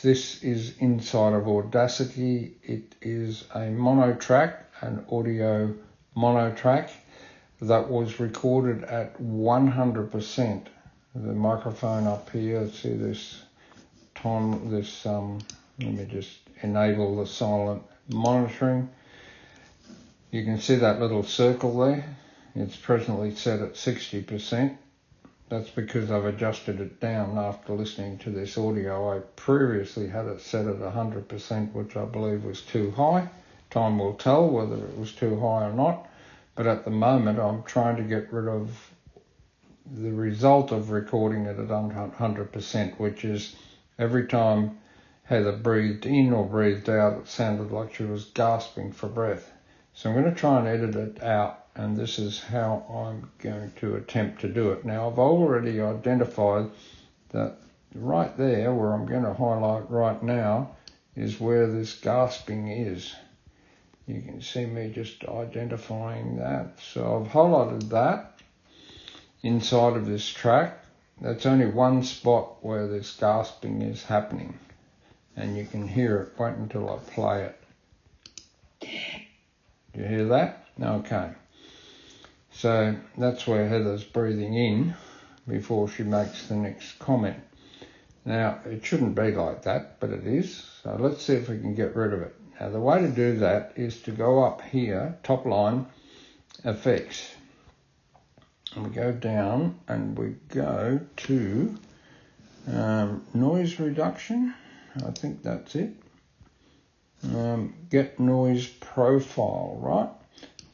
This is inside of Audacity. It is a mono track, an audio mono track that was recorded at 100%. The microphone up here, see this time, let me just enable the silent monitoring. You can see that little circle there. It's presently set at 60%. That's because I've adjusted it down after listening to this audio. I previously had it set at 100%, which I believe was too high. Time will tell whether it was too high or not. But at the moment, I'm trying to get rid of the result of recording it at 100%, which is every time Heather breathed in or breathed out, it sounded like she was gasping for breath. So I'm going to try and edit it out. And this is how I'm going to attempt to do it. Now, I've already identified that right there, where I'm going to highlight right now, is where this gasping is. You can see me just identifying that. So I've highlighted that inside of this track. That's only one spot where this gasping is happening. And you can hear it. Wait until I play it. Do you hear that? Okay. So that's where Heather's breathing in before she makes the next comment. Now, it shouldn't be like that, but it is. So let's see if we can get rid of it. Now, the way to do that is to go up here, top line, effects. And we go down and we go to noise reduction. I think that's it. Get noise profile, right?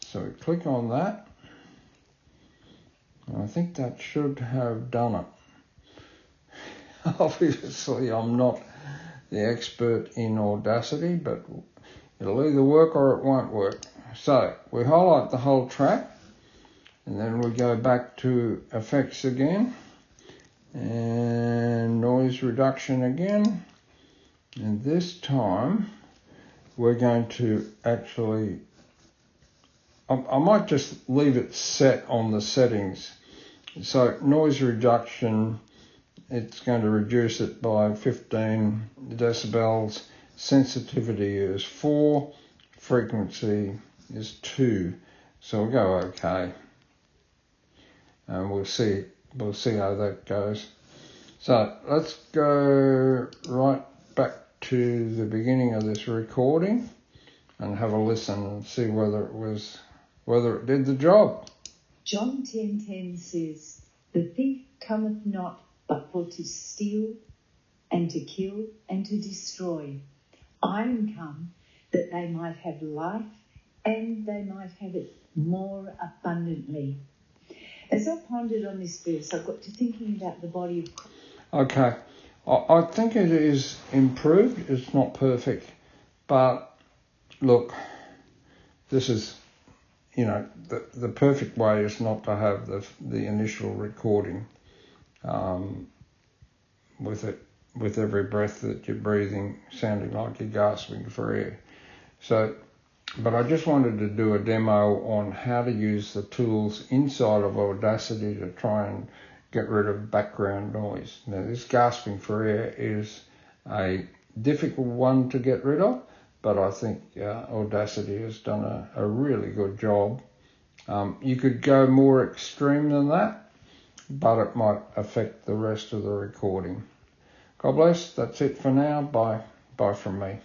So we click on that. I think that should have done it. Obviously, I'm not the expert in Audacity, but it'll either work or it won't work. So we highlight the whole track, and then we go back to effects again, and noise reduction again. And this time, we're going to actually, I might just leave it set on the settings. So noise reduction, it's going to reduce it by 15 decibels. Sensitivity is 4, frequency is 2. So we'll go okay. And we'll see how that goes. So let's go right back to the beginning of this recording and have a listen and see whether it did the job. John 10:10 says, "The thief cometh not but for to steal and to kill and to destroy. I am come that they might have life and they might have it more abundantly." As I pondered on this verse, I got to thinking about the body of Christ. Okay, I think it is improved. It's not perfect, but look, this is, the perfect way is not to have the initial recording with every breath that you're breathing sounding like you're gasping for air. So, but I just wanted to do a demo on how to use the tools inside of Audacity to try and get rid of background noise. Now, this gasping for air is a difficult one to get rid of, but I think Audacity has done a really good job. You could go more extreme than that, but it might affect the rest of the recording. God bless. That's it for now. Bye from me.